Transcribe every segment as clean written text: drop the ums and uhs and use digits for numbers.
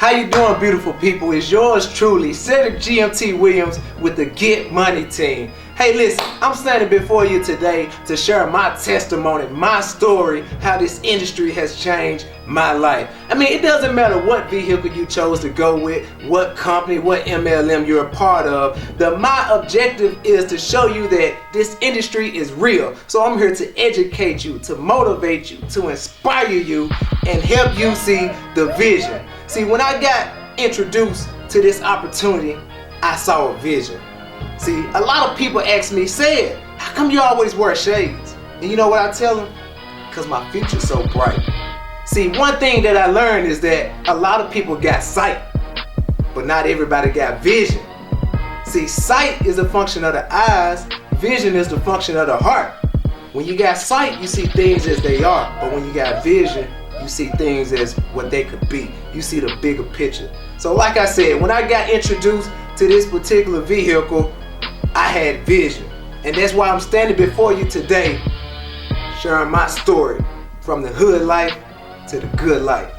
How you doing, beautiful people? It's yours truly, Cedric Gmt Williams with the Get Money team. Hey, listen, I'm standing before you today to share my testimony, my story, how this industry has changed my life. I mean, it doesn't matter what vehicle you chose to go with, what company, what MLM you're a part of. My objective is to show you that this industry is real. So I'm here to educate you, to motivate you, to inspire you, and help you see the vision. See, when I got introduced to this opportunity, I saw a vision. See, a lot of people ask me, "Said, how come you always wear shades?" And you know what I tell them? Because my future's so bright. See, one thing that I learned is that a lot of people got sight, but not everybody got vision. See, sight is a function of the eyes, vision is the function of the heart. When you got sight, you see things as they are, but when you got vision, you see things as what they could be. You see the bigger picture. So like I said, when I got introduced to this particular vehicle, I had vision. And that's why I'm standing before you today, sharing my story from the hood life to the good life.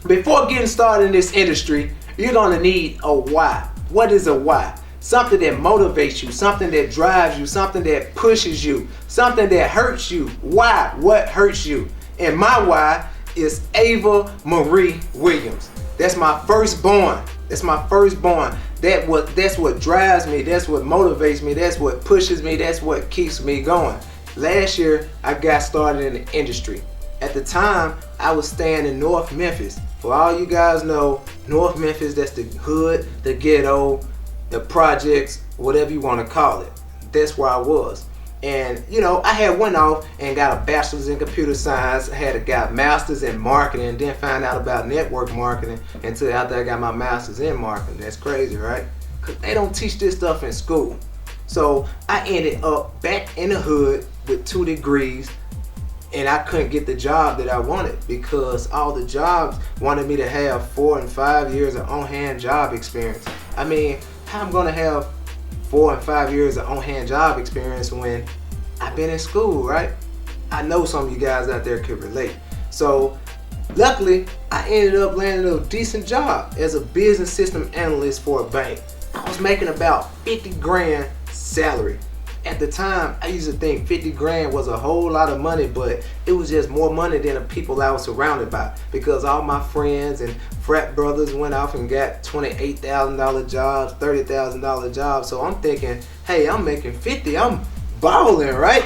Before getting started in this industry, you're gonna need a why. What is a why? Something that motivates you, something that drives you, something that pushes you, something that hurts you. Why? What hurts you? And my why is Ava Marie Williams. That's my firstborn. That's my firstborn. That's what drives me. That's what motivates me. That's what pushes me. That's what keeps me going. Last year, I got started in the industry. At the time, I was staying in North Memphis. For all you guys know, North Memphis, that's the hood, the ghetto, the projects, whatever you want to call it. That's where I was. And you know, I had went off and got a bachelor's in computer science, got master's in marketing, and then found out about network marketing until after I got my master's in marketing. That's crazy, right? Because they don't teach this stuff in school. So I ended up back in the hood with 2 degrees, and I couldn't get the job that I wanted because all the jobs wanted me to have 4 and 5 years of on-hand job experience. I mean, how I'm gonna have 4 and 5 years of on-hand job experience when I've been in school, right? I know some of you guys out there could relate. So luckily, I ended up landing a decent job as a business system analyst for a bank. I was making about 50 grand salary. At the time, I used to think 50 grand was a whole lot of money, but it was just more money than the people I was surrounded by because all my friends and frat brothers went off and got $28,000 jobs, $30,000 jobs. So I'm thinking, hey, I'm making 50, I'm balling, right?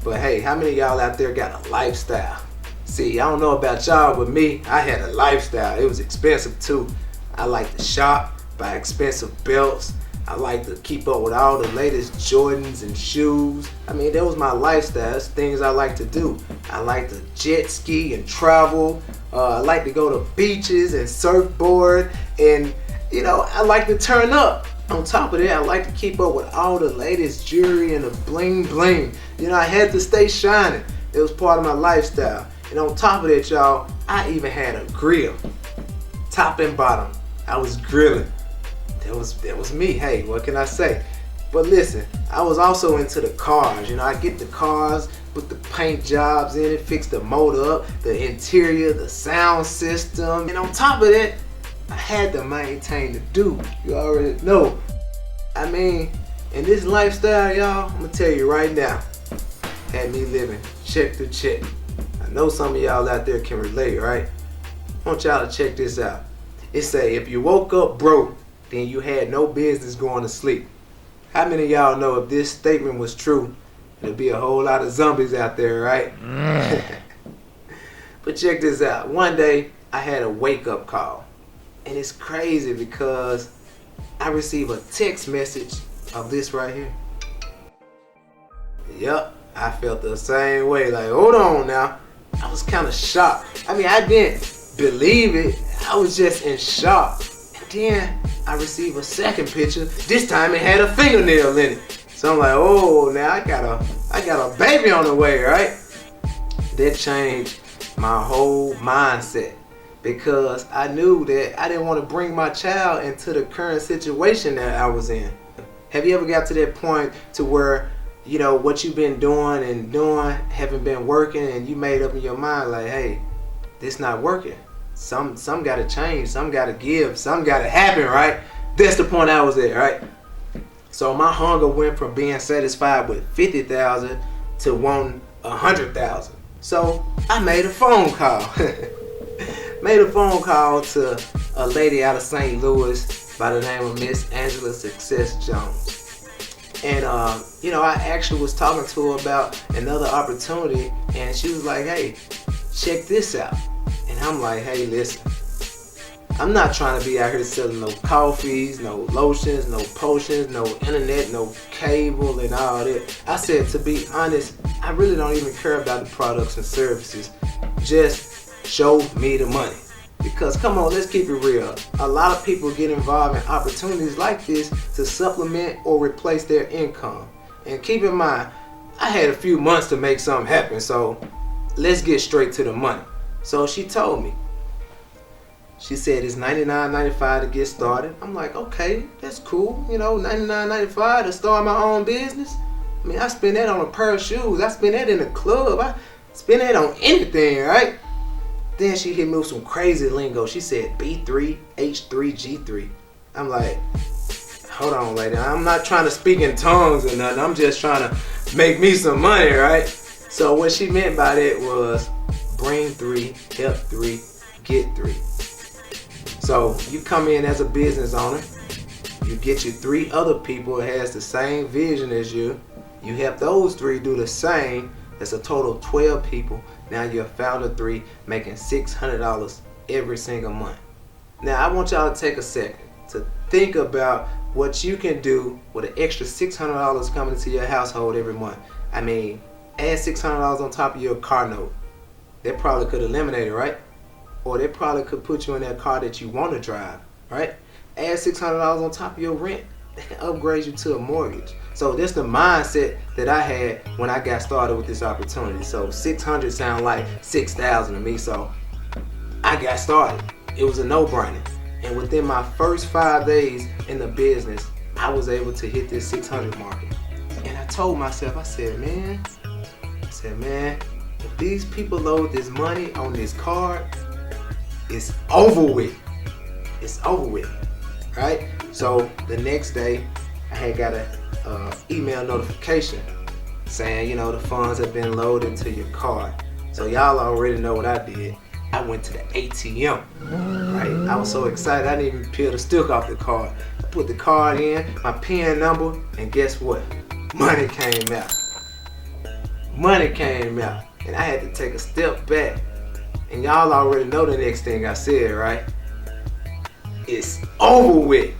But hey, how many of y'all out there got a lifestyle? See, I don't know about y'all, but me, I had a lifestyle. It was expensive too. I like to shop, buy expensive belts. I like to keep up with all the latest Jordans and shoes. I mean, that was my lifestyle. That's things I like to do. I like to jet ski and travel. I like to go to beaches and surfboard. And, you know, I like to turn up. On top of that, I like to keep up with all the latest jewelry and the bling bling. You know, I had to stay shining. It was part of my lifestyle. And on top of that, y'all, I even had a grill. Top and bottom. I was grilling. That was me. Hey, what can I say? But listen, I was also into the cars. You know, I get the cars, put the paint jobs in it, fix the motor up, the interior, the sound system. And on top of that, I had to maintain the dude. You already know. I mean, in this lifestyle, y'all, I'm gonna tell you right now, had me living check to check. I know some of y'all out there can relate, right? I want y'all to check this out. It say, if you woke up broke, then you had no business going to sleep. How many of y'all know if this statement was true, there'd be a whole lot of zombies out there, right? But check this out. One day, I had a wake-up call. And it's crazy because I received a text message of this right here. Yup, I felt the same way. Like, hold on now. I was kind of shocked. I mean, I didn't believe it. I was just in shock. And then I received a second picture. This time it had a fingernail in it. So I'm like, oh, now I got a baby on the way, right? That changed my whole mindset because I knew that I didn't want to bring my child into the current situation that I was in. Have you ever got to that point to where you know, what you've been doing haven't been working, and you made up in your mind like, hey, this not working. Some gotta change, some gotta give, some gotta happen, right? That's the point I was at, right? So my hunger went from being satisfied with 50,000 to wanting 100,000. So I made a phone call. Made a phone call to a lady out of St. Louis by the name of Miss Angela Success Jones. And you know, I actually was talking to her about another opportunity, and she was like, hey, check this out. And I'm like, hey, listen, I'm not trying to be out here selling no coffees, no lotions, no potions, no internet, no cable and all that. I said, to be honest, I really don't even care about the products and services. Just show me the money. Because come on, let's keep it real. A lot of people get involved in opportunities like this to supplement or replace their income. And keep in mind, I had a few months to make something happen, so let's get straight to the money. So she told me, she said it's $99.95 to get started. I'm like, okay, that's cool. You know, $99.95 to start my own business. I mean, I spend that on a pair of shoes. I spend that in a club. I spend that on anything, right? Then she hit me with some crazy lingo. She said B3, H3, G3. I'm like, hold on, lady. I'm not trying to speak in tongues or nothing. I'm just trying to make me some money, right? So what she meant by that was bring 3, help 3, get 3. So you come in as a business owner, you get you 3 other people that has the same vision as you. You help those 3 do the same. That's a total of 12 people. Now you're a founder 3 making $600 every single month. Now I want y'all to take a second to think about what you can do with an extra $600 coming into your household every month. I mean, add $600 on top of your car note. That probably could eliminate it, right? Or they probably could put you in that car that you want to drive, right? Add $600 on top of your rent. They can upgrade you to a mortgage. So this is the mindset that I had when I got started with this opportunity. So 600 sound like 6,000 to me. So I got started. It was a no-brainer. And within my first 5 days in the business, I was able to hit this 600 market. And I told myself, I said, man, if these people load this money on this card, it's over with. It's over with, right? So the next day, I had got a email notification saying, you know, the funds have been loaded to your card. So y'all already know what I did. I went to the ATM, right? I was so excited, I didn't even peel the stick off the card. I put the card in, my PIN number, and guess what? Money came out. Money came out. And I had to take a step back. And y'all already know the next thing I said, right? It's over with.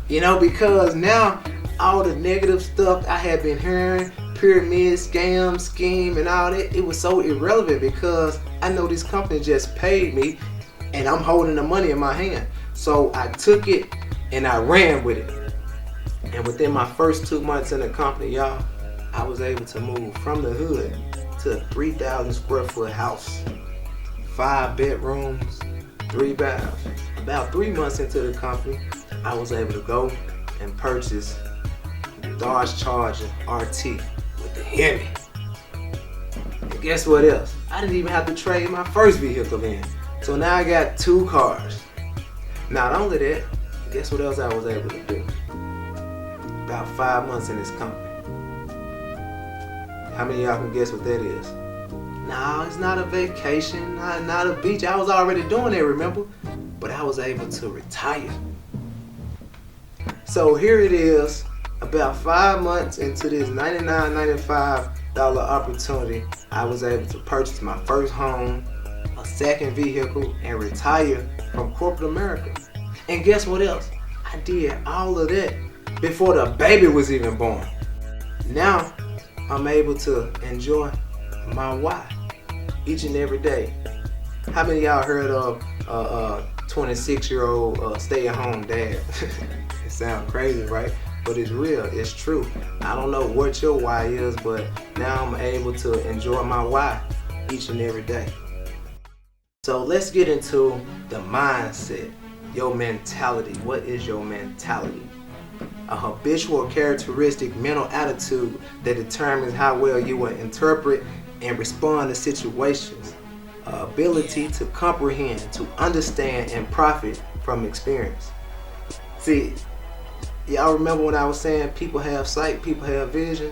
You know, because now all the negative stuff I had been hearing, pyramid, scam, scheme, and all that, it was so irrelevant because I know this company just paid me and I'm holding the money in my hand. So I took it and I ran with it. And within my first 2 months in the company, y'all, I was able to move from the hood to a 3,000 square foot house. 5 bedrooms, 3 baths. About 3 months into the company, I was able to go and purchase the Dodge Charger RT with the Hemi. And guess what else? I didn't even have to trade my first vehicle in. So now I got 2 cars. Not only that, guess what else I was able to do? About 5 months in this company. How many of y'all can guess what that is? No, it's not a vacation, not a beach. I was already doing that, remember? But I was able to retire. So here it is, about 5 months into this $99.95 opportunity, I was able to purchase my first home, a second vehicle, and retire from corporate America. And guess what else? I did all of that before the baby was even born. Now, I'm able to enjoy my why each and every day. How many of y'all heard of 26-year-old stay-at-home dad? It sounds crazy, right? But it's real, it's true. I don't know what your why is, but now I'm able to enjoy my why each and every day. So let's get into the mindset, your mentality. What is your mentality? a habitual characteristic mental attitude that determines how well you will interpret and respond to situations, ability to comprehend, to understand, and profit from experience. See, y'all remember when I was saying people have sight, people have vision?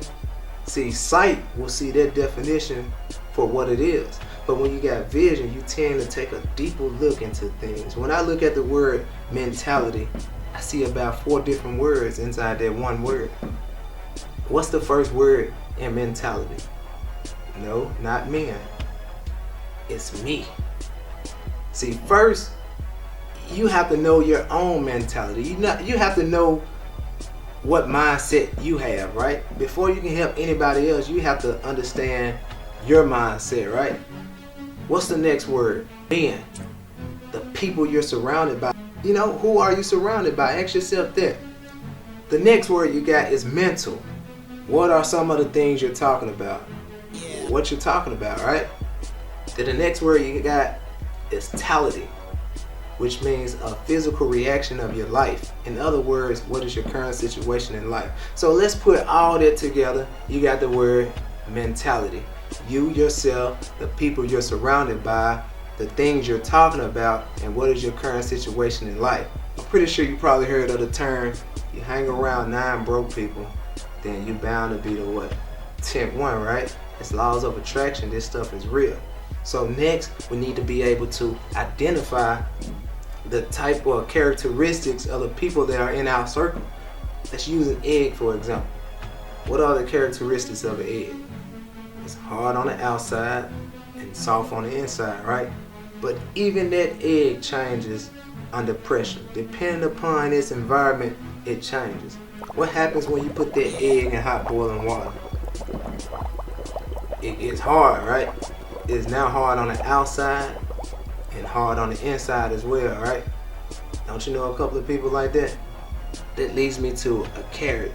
See, sight will see that definition for what it is. But when you got vision, you tend to take a deeper look into things. When I look at the word mentality, I see about 4 different words inside that one word. What's the first word in mentality? No, not men. It's me. See, first, you have to know your own mentality. You have to know what mindset you have, right? Before you can help anybody else, you have to understand your mindset, right? What's the next word? Men. The people you're surrounded by. You know, who are you surrounded by? Ask yourself that. The next word you got is mental. What are some of the things you're talking about? What you're talking about, right? Then the next word you got is tality, which means a physical reaction of your life. In other words, what is your current situation in life? So let's put all that together. You got the word mentality. You, yourself, the people you're surrounded by, the things you're talking about, and what is your current situation in life. I'm pretty sure you probably heard of the term, you hang around 9 broke people, then you're bound to be the what? 10th one, right? It's laws of attraction. This stuff is real. So next, we need to be able to identify the type of characteristics of the people that are in our circle. Let's use an egg, for example. What are the characteristics of an egg? It's hard on the outside and soft on the inside, right? But even that egg changes under pressure. Depending upon its environment, it changes. What happens when you put that egg in hot boiling water? It gets hard, right? It's now hard on the outside and hard on the inside as well, right? Don't you know a couple of people like that? That leads me to a carrot.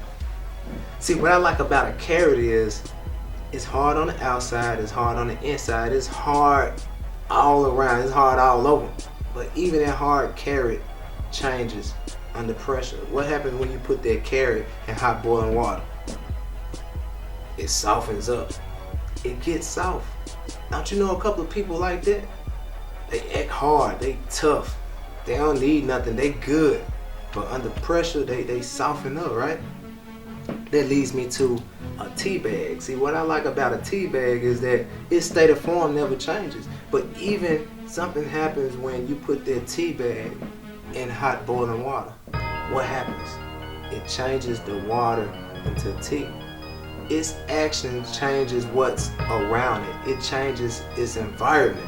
See, what I like about a carrot is it's hard on the outside, it's hard on the inside, it's hard all around, it's hard all over. But even that hard carrot changes under pressure. What happens when you put that carrot in hot boiling water? It softens up. It gets soft. Don't you know a couple of people like that? They act hard, they tough, they don't need nothing, they good. But under pressure, they soften up, right? That leads me to a tea bag. See, what I like about a tea bag is that its state of form never changes. But even something happens when you put that tea bag in hot boiling water. What happens? It changes the water into tea. Its action changes what's around it. It changes its environment.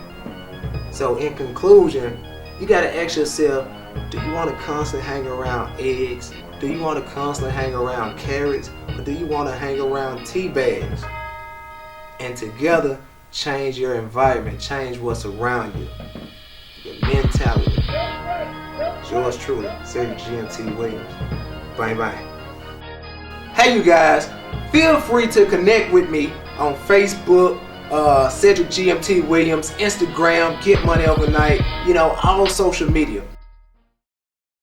So in conclusion, you gotta ask yourself, do you want to constantly hang around eggs? Do you want to constantly hang around carrots? Or do you want to hang around tea bags? And together, change your environment, change what's around you. Your mentality. It's yours truly, Cedric Gmt Williams. Bye bye. Hey you guys, feel free to connect with me on Facebook, Cedric Gmt Williams, Instagram, Get Money Overnight, you know, all social media.